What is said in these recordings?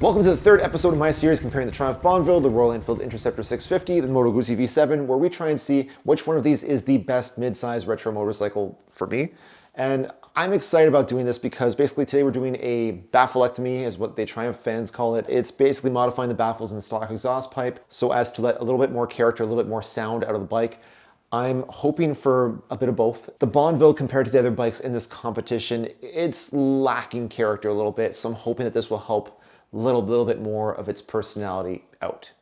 Welcome to the third episode of my series comparing the Triumph Bonneville, the Royal Enfield Interceptor 650, the Moto Guzzi V7, where we try and see which one of these is the best mid-size retro motorcycle for me. And I'm excited about doing this because basically today we're doing a bafflectomy, is what the Triumph fans call it. It's basically modifying the baffles in the stock exhaust pipe so as to let a little bit more character, a little bit more sound out of the bike. I'm hoping for a bit of both. The Bonneville, compared to the other bikes in this competition, it's lacking character a little bit, so I'm hoping that this will help little bit more of its personality out.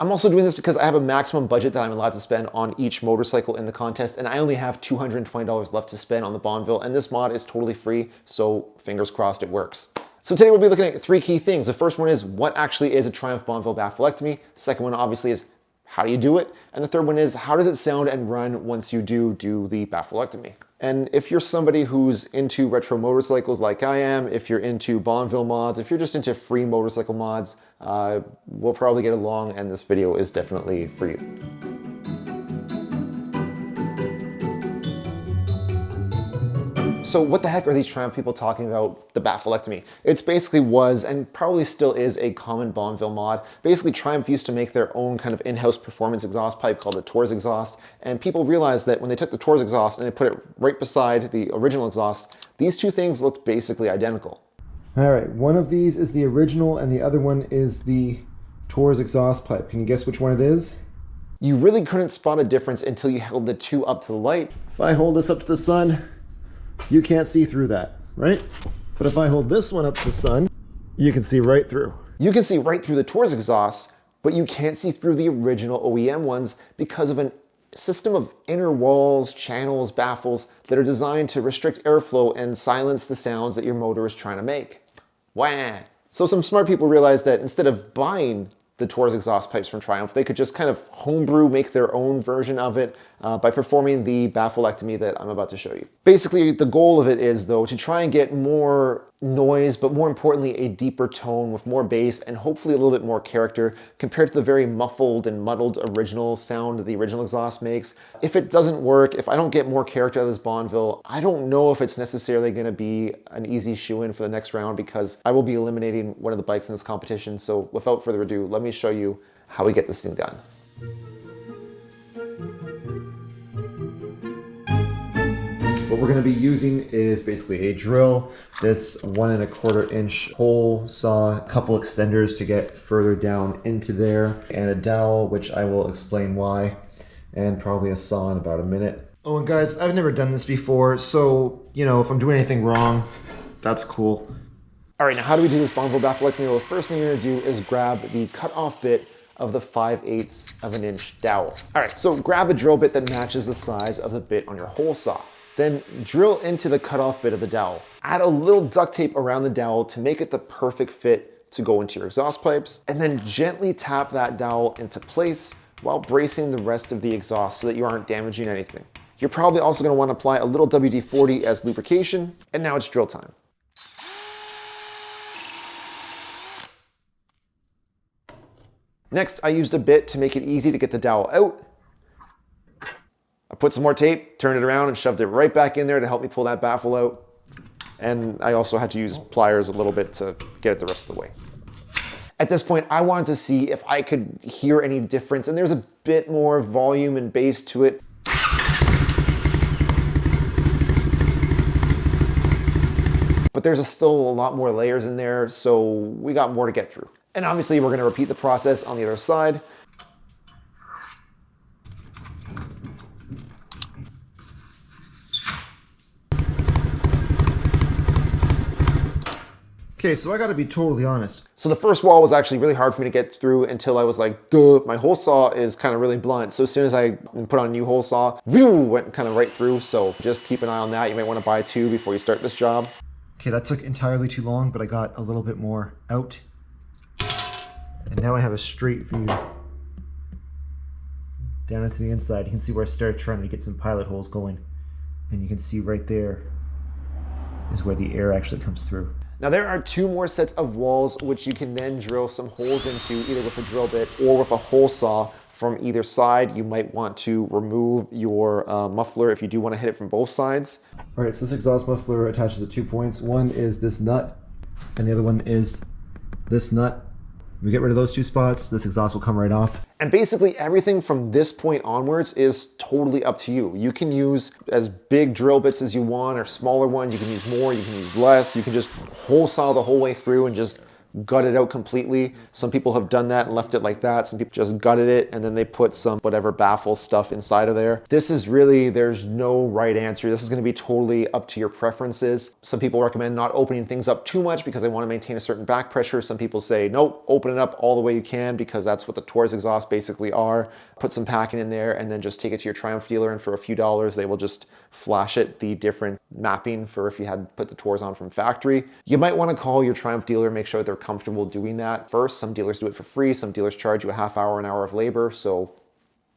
I'm also doing this because I have a maximum budget that I'm allowed to spend on each motorcycle in the contest, and I only have $220 left to spend on the Bonneville, and this mod is totally free, so fingers crossed it works. So today we'll be looking at three key things. The first one is what actually is a Triumph Bonneville bafflectomy. The second one obviously is how do you do it? And the third one is how does it sound and run once you do the bafflectomy? And if you're somebody who's into retro motorcycles like I am, if you're into Bonneville mods, if you're just into free motorcycle mods, we'll probably get along, and this video is definitely for you. So what the heck are these Triumph people talking about the bafflectomy? It's basically was, and probably still is, a common Bonneville mod. Basically, Triumph used to make their own kind of in-house performance exhaust pipe called the Tours exhaust, and people realized that when they took the Tours exhaust and they put it right beside the original exhaust, these two things looked basically identical. All right, one of these is the original and the other one is the Tours exhaust pipe. Can you guess which one it is? You really couldn't spot a difference until you held the two up to the light. If I hold this up to the sun, you can't see through that, right? But if I hold this one up to the sun, you can see right through. You can see right through the Tours exhaust, but you can't see through the original OEM ones because of a system of inner walls, channels, baffles that are designed to restrict airflow and silence the sounds that your motor is trying to make. Wah! So some smart people realized that instead of buying the Tours exhaust pipes from Triumph, they could just kind of homebrew, make their own version of it by performing the bafflectomy that I'm about to show you. Basically, the goal of it is, though, to try and get more noise, but more importantly, a deeper tone with more bass and hopefully a little bit more character compared to the very muffled and muddled original sound that the original exhaust makes. If it doesn't work, if I don't get more character out of this Bonneville, I don't know if it's necessarily going to be an easy shoe-in for the next round because I will be eliminating one of the bikes in this competition. So without further ado, let me show you how we get this thing done. What we're going to be using is basically a drill, this 1 1/4 inch hole saw, a couple extenders to get further down into there, and a dowel, which I will explain why, and probably a saw in about a minute. Oh, and guys, I've never done this before, so, you know, if I'm doing anything wrong, that's cool. All right, now how do we do this Bonneville bafflectomy? Well, the first thing you're gonna do is grab the cutoff bit of the 5/8 of an inch dowel. All right, so grab a drill bit that matches the size of the bit on your hole saw. Then drill into the cutoff bit of the dowel. Add a little duct tape around the dowel to make it the perfect fit to go into your exhaust pipes, and then gently tap that dowel into place while bracing the rest of the exhaust so that you aren't damaging anything. You're probably also gonna wanna apply a little WD-40 as lubrication, and now it's drill time. Next, I used a bit to make it easy to get the dowel out. I put some more tape, turned it around, and shoved it right back in there to help me pull that baffle out. And I also had to use pliers a little bit to get it the rest of the way. At this point, I wanted to see if I could hear any difference, and there's a bit more volume and bass to it. But there's still a lot more layers in there, so we got more to get through. And obviously we're gonna repeat the process on the other side. Okay, so I gotta be totally honest. So the first wall was actually really hard for me to get through until I was like, duh, my hole saw is kind of really blunt. So as soon as I put on a new hole saw, went kind of right through. So just keep an eye on that. You might wanna buy two before you start this job. Okay, that took entirely too long, but I got a little bit more out. And now I have a straight view down into the inside. You can see where I started trying to get some pilot holes going. And you can see right there is where the air actually comes through. Now there are two more sets of walls which you can then drill some holes into, either with a drill bit or with a hole saw from either side. You might want to remove your muffler if you do want to hit it from both sides. All right, so this exhaust muffler attaches at 2 points. One is this nut, and the other one is this nut, we get rid of those two spots, this exhaust will come right off. And basically everything from this point onwards is totally up to you. You can use as big drill bits as you want or smaller ones. You can use more, you can use less. You can just hole saw the whole way through and just gut it out completely. Some people have done that and left it like that. Some people just gutted it and then they put some whatever baffle stuff inside of there. This is really, there's no right answer. This is going to be totally up to your preferences. Some people recommend not opening things up too much because they want to maintain a certain back pressure. Some people say, nope, open it up all the way you can because that's what the Taurus exhausts basically are. Put some packing in there and then just take it to your Triumph dealer, and for a few dollars, they will just flash it the different mapping for if you had put the Taurus on from factory. You might want to call your Triumph dealer, make sure they're comfortable doing that first. Some dealers do it for free. Some dealers charge you a half hour, an hour of labor. So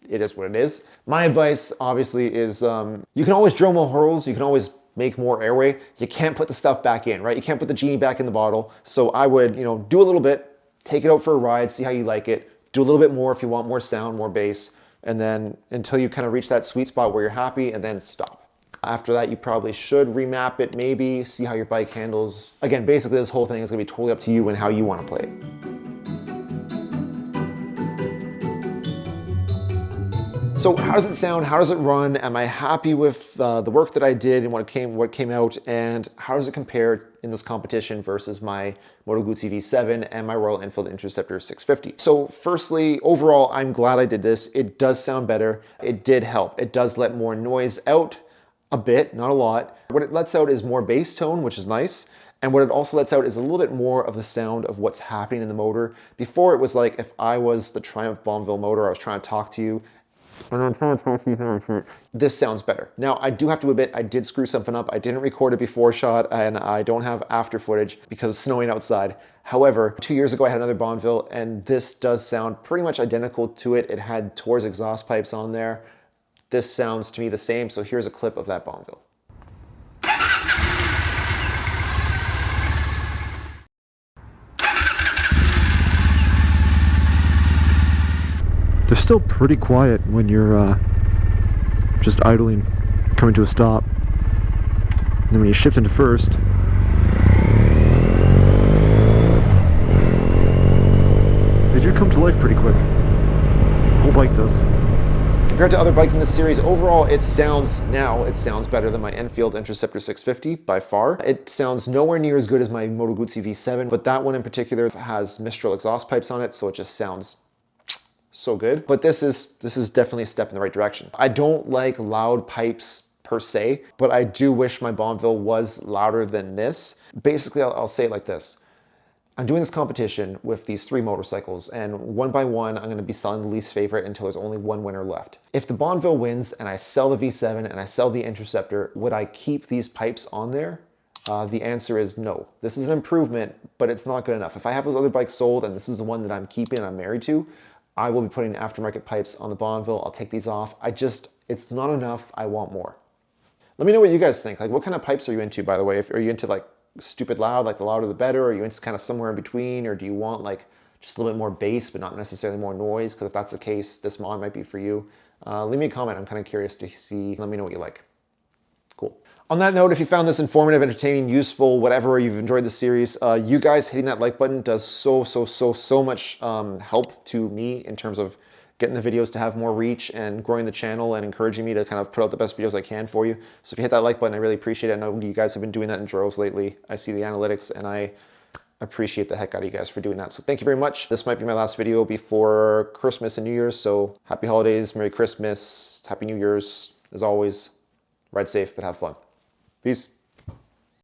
it is what it is. My advice obviously is you can always drill more holes. You can always make more airway. You can't put the stuff back in, right? You can't put the genie back in the bottle. So I would, do a little bit, take it out for a ride, see how you like it. Do a little bit more if you want more sound, more bass, and then until you kind of reach that sweet spot where you're happy, and then stop. After that, you probably should remap it, maybe, see how your bike handles. Again, basically this whole thing is gonna be totally up to you and how you wanna play it. So how does it sound? How does it run? Am I happy with the work that I did and what came out? And how does it compare in this competition versus my Moto Guzzi V7 and my Royal Enfield Interceptor 650? So firstly, overall, I'm glad I did this. It does sound better. It did help. It does let more noise out a bit, not a lot. What it lets out is more bass tone, which is nice. And what it also lets out is a little bit more of the sound of what's happening in the motor. Before, it was like if I was the Triumph Bonneville motor, I was trying to talk to you, this sounds better. Now, I do have to admit, I did screw something up. I didn't record a before shot and I don't have after footage because it's snowing outside. However, 2 years ago, I had another Bonneville and this does sound pretty much identical to it. It had Taurus exhaust pipes on there. This sounds to me the same. So here's a clip of that Bonneville. They're still pretty quiet when you're just idling, coming to a stop. And then when you shift into first, they do come to life pretty quick. The whole bike does. Compared to other bikes in this series, overall it sounds better than my Enfield Interceptor 650 by far. It sounds nowhere near as good as my Moto Guzzi V7, but that one in particular has Mistral exhaust pipes on it, so it just sounds so good. But this is definitely a step in the right direction. I don't like loud pipes per se, but I do wish my Bonneville was louder than this. Basically, I'll say it like this. I'm doing this competition with these 3 motorcycles, and one by one, I'm gonna be selling the least favorite until there's only one winner left. If the Bonneville wins and I sell the V7 and I sell the Interceptor, would I keep these pipes on there? The answer is no. This is an improvement, but it's not good enough. If I have those other bikes sold and this is the one that I'm keeping and I'm married to, I will be putting aftermarket pipes on the Bonneville. I'll take these off. It's not enough. I want more. Let me know what you guys think. Like, what kind of pipes are you into, by the way? Are you into like stupid loud, like the louder the better? Are you into kind of somewhere in between? Or do you want like just a little bit more bass, but not necessarily more noise? Because if that's the case, this mod might be for you. Leave me a comment. I'm kind of curious to see. Let me know what you like. Cool. On that note, if you found this informative, entertaining, useful, whatever, you've enjoyed the series, you guys hitting that like button does so much help to me in terms of getting the videos to have more reach and growing the channel and encouraging me to kind of put out the best videos I can for you. So if you hit that like button, I really appreciate it. I know you guys have been doing that in droves lately. I see the analytics and I appreciate the heck out of you guys for doing that. So thank you very much. This might be my last video before Christmas and New Year's. So happy holidays, Merry Christmas, Happy New Year's. As always, ride safe, but have fun. Peace.